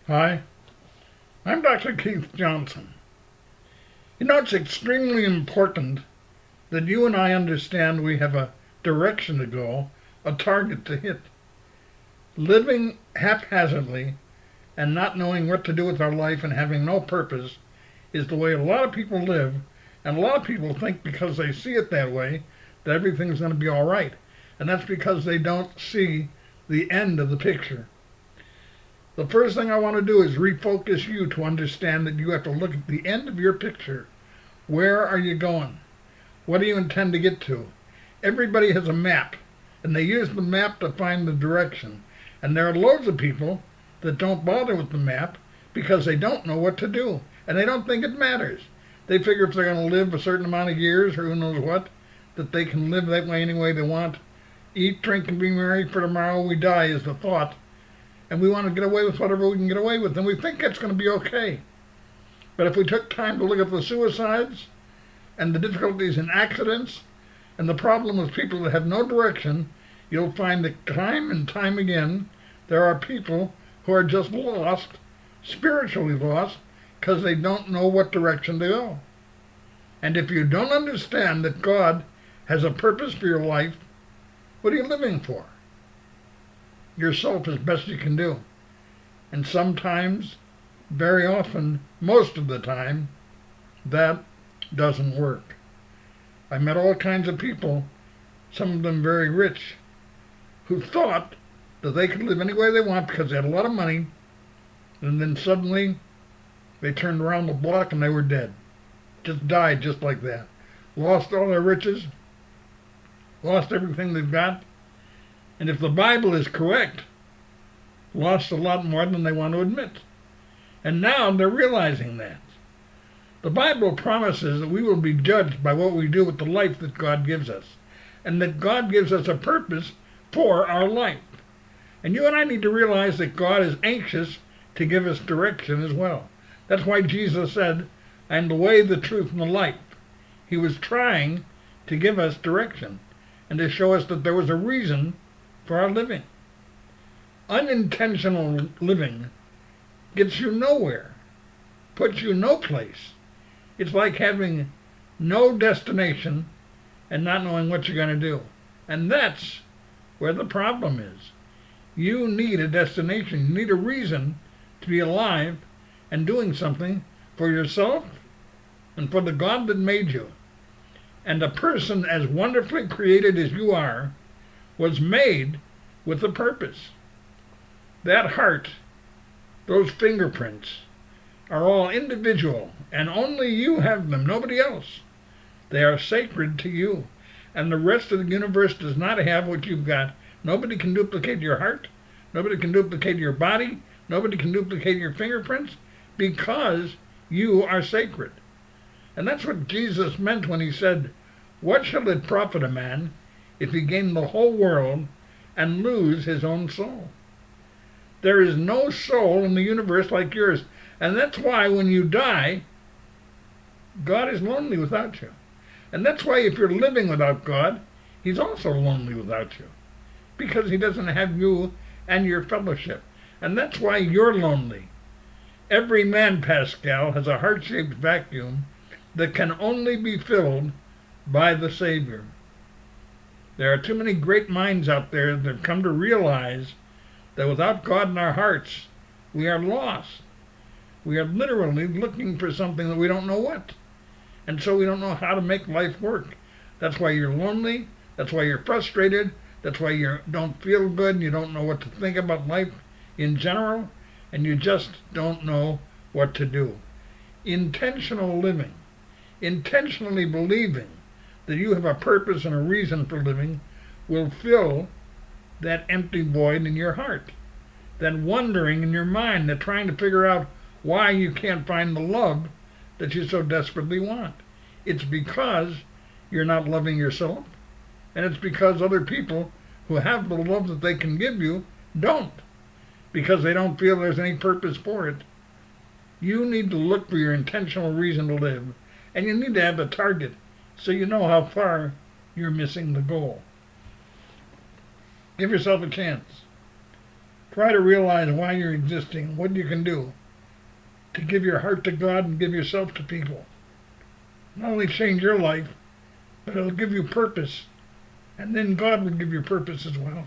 Hi, I'm Dr. Keith Johnson. It's extremely important that you and I understand we have a direction to go, a target to hit. Living haphazardly and not knowing what to do with our life and having no purpose is the way a lot of people live, and a lot of people think because they see it that way that everything's going to be all right. And that's because they don't see the end of the picture. The first thing I want to do is refocus you to understand that you have to look at the end of your picture. Where are you going? What do you intend to get to? Everybody has a map, and they use the map to find the direction. And there are loads of people that don't bother with the map because they don't know what to do, and they don't think it matters. They figure if they're going to live a certain amount of years, or who knows what, that they can live that way any way they want. Eat, drink, and be merry, for tomorrow we die is the thought. And we want to get away with whatever we can get away with, and we think it's going to be okay. But if we took time to look at the suicides and the difficulties in accidents and the problem with people that have no direction, you'll find that time and time again there are people who are just lost, spiritually lost, because they don't know what direction to go. And if you don't understand that God has a purpose for your life, what are you living for? Yourself as best you can do. And sometimes, very often, most of the time, that doesn't work. I met all kinds of people, some of them very rich, who thought that they could live any way they want because they had a lot of money, and then suddenly they turned around the block and they were dead. Just died just like that. Lost all their riches, lost everything they've got, and if the Bible is correct, lost a lot more than they want to admit. And now they're realizing that. The Bible promises that we will be judged by what we do with the life that God gives us, and that God gives us a purpose for our life. And you and I need to realize that God is anxious to give us direction as well. That's why Jesus said, "I am the way, the truth, and the life." He was trying to give us direction and to show us that there was a reason for our living. Unintentional living gets you nowhere, puts you no place. It's like having no destination and not knowing what you're going to do. And that's where the problem is. You need a destination. You need a reason to be alive and doing something for yourself and for the God that made you. And a person as wonderfully created as you are was made with a purpose. That heart, those fingerprints, are all individual, and only you have them, nobody else. They are sacred to you, and the rest of the universe does not have what you've got. Nobody can duplicate your heart, nobody can duplicate your body, nobody can duplicate your fingerprints, because you are sacred. And that's what Jesus meant when he said, "What shall it profit a man if he gain the whole world and lose his own soul?" There is no soul in the universe like yours. And that's why when you die, God is lonely without you. And that's why if you're living without God, he's also lonely without you. Because he doesn't have you and your fellowship. And that's why you're lonely. Every man, Pascal, has a heart-shaped vacuum that can only be filled by the Savior. There are too many great minds out there that have come to realize that without God in our hearts, we are lost. We are literally looking for something that we don't know what. And so we don't know how to make life work. That's why you're lonely. That's why you're frustrated. That's why you don't feel good and you don't know what to think about life in general. And you just don't know what to do. Intentional living, intentionally believing that you have a purpose and a reason for living, will fill that empty void in your heart. That wondering in your mind, that trying to figure out why you can't find the love that you so desperately want. It's because you're not loving yourself, and it's because other people who have the love that they can give you don't, because they don't feel there's any purpose for it. You need to look for your intentional reason to live, and you need to have a target so you know how far you're missing the goal. Give yourself a chance. Try to realize why you're existing, what you can do to give your heart to God and give yourself to people. Not only change your life, but it'll give you purpose, and then God will give you purpose as well.